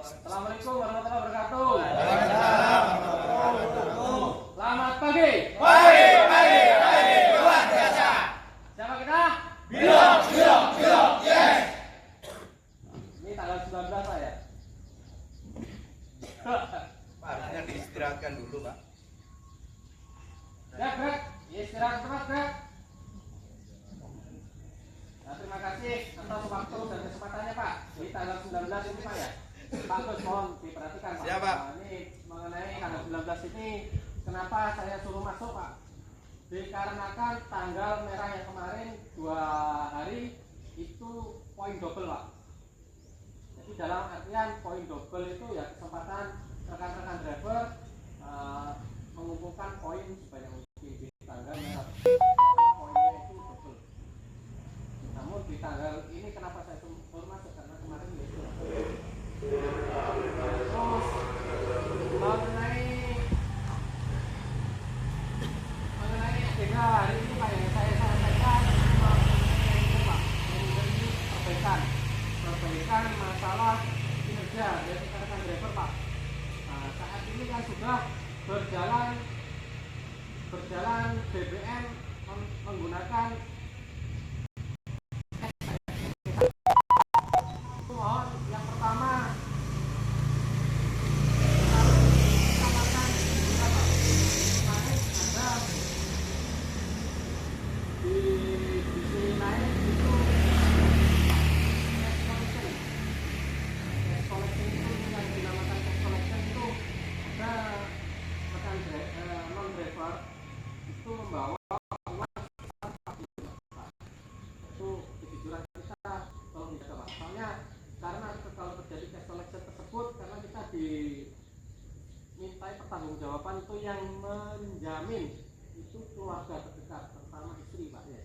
Assalamualaikum warahmatullahi wabarakatuh. Selamat pagi. Pagi, luar biasa. Siapa kita? Bilong, yes. Ini tanggal 19 Pak ya? Pak, harusnya diistirahatkan dulu, Pak. Ya, Greg. Istirahat tempat, Greg. Nah, terima kasih atas waktu dan kesempatannya, Pak. Di tanggal 19 ini, Pak ya. Bagus, mohon diperhatikan, Pak. Siap, Pak. Nah, ini mengenai tanggal 19 ini, kenapa saya suruh masuk, Pak? Dikarenakan tanggal merah yang kemarin 2 hari itu poin double, Pak. Jadi dalam artian poin double itu ya kesempatan rekan-rekan driver mengumpulkan poin sebanyak mungkin di tanggal merah. Karena poinnya itu double. Namun di tanggal ini kenapa saya suruh masuk? Karena kemarin ya itu. Terus mengenai agenda hari ini Pak yang saya sampaikan itu Pak, mengenai perbaikan masalah kinerja dari rekan-rekan driver Pak. Nah, saat ini kan sudah berjalan BBM menggunakan mohon yang pertama dimintai pertanggungjawaban itu yang menjamin itu keluarga terdekat terutama istri Pak ya.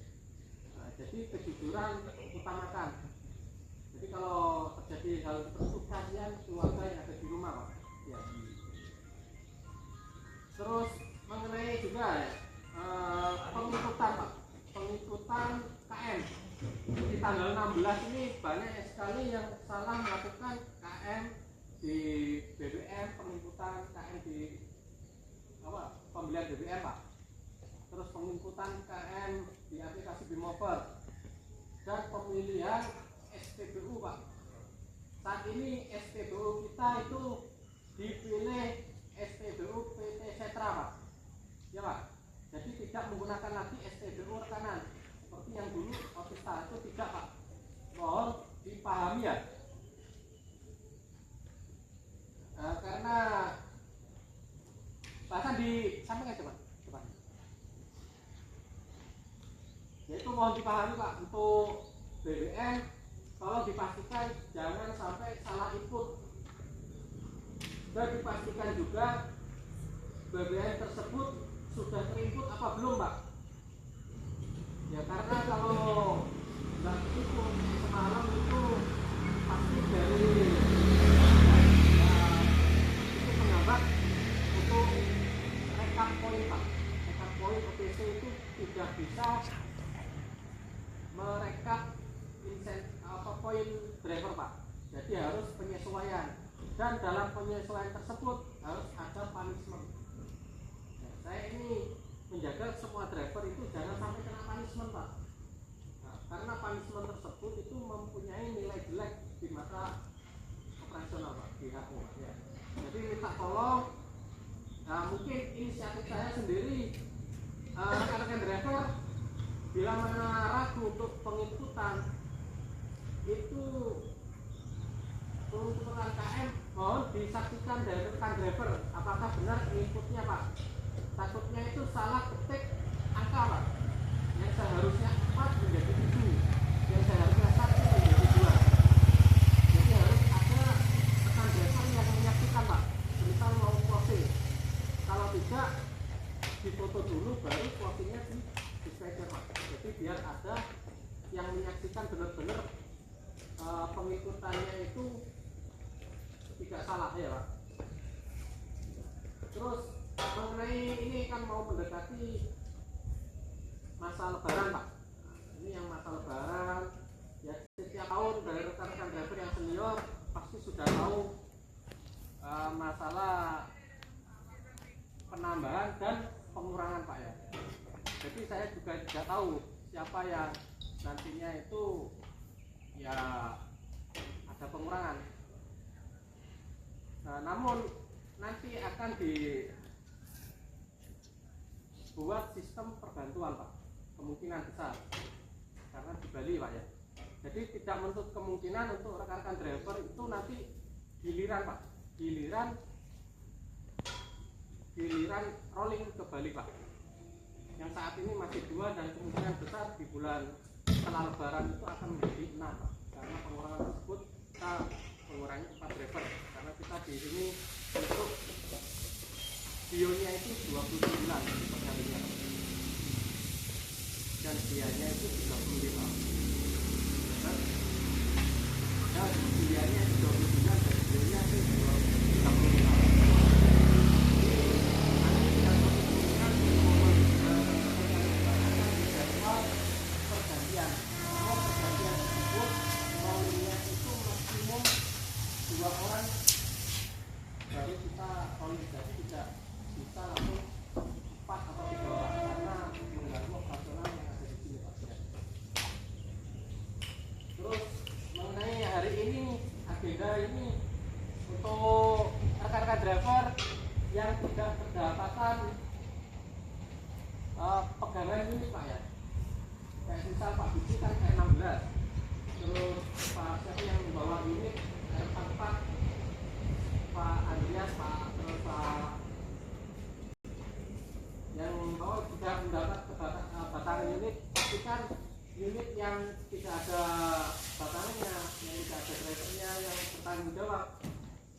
Nah, jadi kejujuran utamakan. Jadi kalau terjadi hal seperti itu kasihan keluarga yang ada di rumah Pak ya. Terus mengenai juga pengikutan Pak, pengikutan KM di tanggal 16 ini banyak sekali yang salah melakukan KM di BBM, penginputan KM di pembelian BBM Pak, terus penginputan KM di aplikasi Bimover dan pemilihan SPBU Pak. Saat ini SPBU kita itu dipilih SPBU PT Setra Pak ya Pak, jadi tidak menggunakan lagi SPBU rekanan seperti yang dulu Otista itu tidak Pak, mohon dipahami ya. Karena bahkan disampaikan coba. Yaitu mohon dipahami Pak, untuk BBM tolong dipastikan jangan sampai salah input dan dipastikan juga BBM tersebut sudah terinput apa belum Pak ya, karena kalau nggak itu semalam itu pasti dari untuk rekap poin Pak, rekap poin OTC itu tidak bisa merekap poin driver Pak, jadi harus penyesuaian dan dalam penyesuaian tersebut harus ada punishment. Nah, saya ini menjaga semua driver itu jangan sampai kena punishment Pak. Nah, karena punishment tersebut itu mempunyai nilai jelek di mata operasional Pak, di HO ya. Jadi minta tolong, mungkin inisiatif saya sendiri, rekan-rekan driver bila mana ragu untuk penginputan itu penginputan KM, mohon disaksikan dari rekan driver apakah benar inputnya Pak. Takutnya itu salah ketik angka Pak, yang seharusnya 4 menjadi 7, yang seharusnya 1 menjadi 2. Jadi harus ada rekan driver yang menyaksikan Pak, misal mau closing, kalau tidak difoto dulu baru closingnya di speaker Pak. Jadi biar ada yang menyaksikan benar-benar pengikutannya itu tidak salah ya Pak. Terus mengenai ini kan mau mendekati masa lebaran Pak. Ini yang masa lebaran ya, setiap tahun dari rekan-rekan driver yang senior pasti sudah tahu saya juga tidak tahu siapa yang nantinya itu ya ada pengurangan. Nah, namun nanti akan dibuat sistem perbantuan Pak, kemungkinan besar karena di Bali Pak ya. Jadi tidak menutup kemungkinan untuk rekan-rekan driver itu nanti giliran Pak, giliran rolling ke Bali Pak. Yang saat ini masih 2 dan kemungkinan besar di bulan setelah Lebaran itu akan menjadi 6 Pak. Karena pengurangan tersebut kita mengurangi 4 driver karena kita di sini untuk bionya itu 29 perharinya dan biayanya itu 35. Dan biayanya 29 dan bionya itu 35. Driver yang tidak terdapatan pegangan ini Pak ya, kayak misal Pak Budi kan kayak 16, terus Pak siapa yang membawa unit R44, Pak Andreas, terus Pak yang membawa juga mendapat batangan unit. Pastikan unit yang tidak ada batangannya, yang tidak ada drivernya yang bertanggung jawab,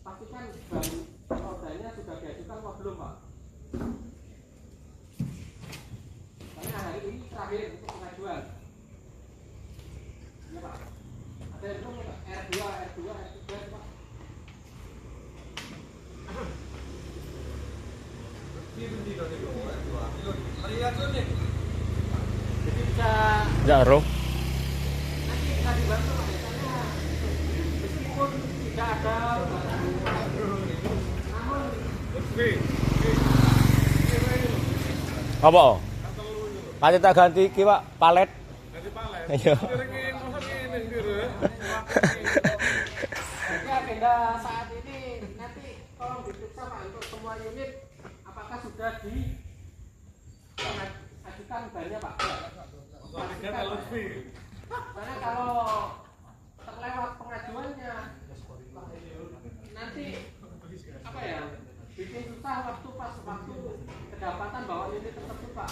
pastikan rodanya sudah diajukan apa belum Pak? Karena hari ini terakhir untuk pengajuan. Iya Pak. Ada yang belum Pak? R2, Pak. Jadi bisa Jaro. nanti bisa dibantu Pak ya, karena meskipun tidak ada Apa? Pasti tak ganti ki Pak, palet. Ganti palet. Iya. Jadi agenda saat ini nanti tolong diperiksa Pak untuk semua unit apakah sudah diajukan bannya Pak. Pastikan, Pak. Karena kalau terlewat pengajuannya nanti apa ya, bikin susah waktu kedapatan bahwa unit tersebut Pak.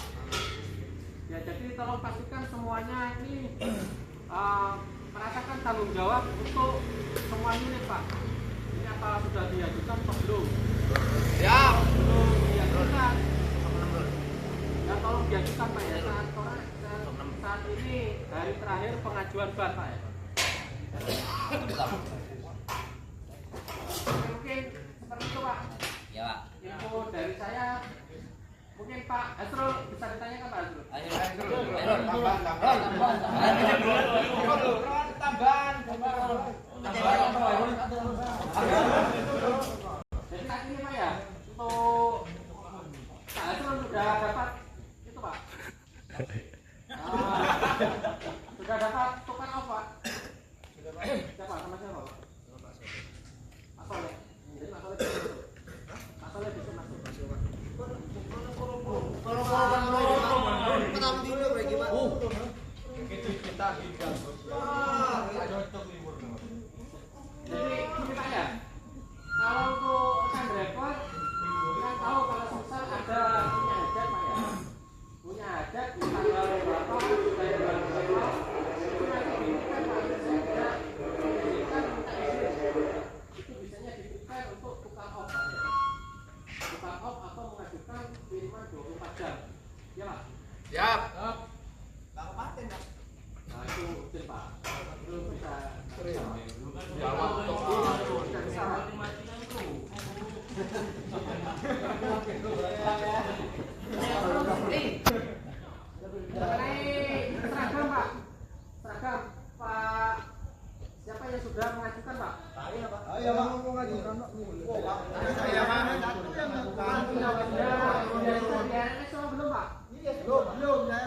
Ya jadi tolong pastikan semuanya ini merasakan tanggung jawab untuk semua unit Pak. Ini apa sudah diajukan atau belum? Siap. Belum diajukan. Ya tolong diajukan Pak ya, saat ini hari terakhir pengajuan ban Pak ya. Mungkin seperti itu Pak. Ya Pak. Info dari saya. Mungkin Pak Azrul bisa ditanyakan Pak Azrul. Tambahan. Jadi saat ini Pak ya, untuk Pak Azrul sudah dapat itu Pak. Sudah dapat tukar off Pak. Siapa sama siapa Pak? Pak Soleh. Jadi Pak Soleh bisa masuk. Pak Soleh bisa masuk. Jadi gini Pak ya, kalau untuk rekan driver yang tahu kalau misal ada punya hajat Pak ya, punya hajat di tanggal berapa, tanggal berapa, itu nanti diminta Pak saya diminta izin, itu biasanya diminta untuk tukar off Pak ya, tukar off atau mengajukan kiriman 24 jam, ya Pak. Siap. Nah itu izin Pak, itu bisa seragam Pak, seragam Pak siapa yang sudah mengajukan Pak? Saya mau mengajukan. Belum Pak? Belum, saya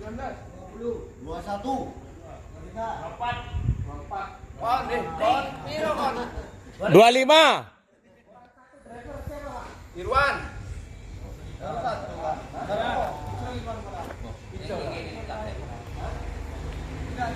19. 21. 24. Kon, kon, piro kon? 25. Driver siapa, Pak? Irwan. Satu. Ini ini. Tidak,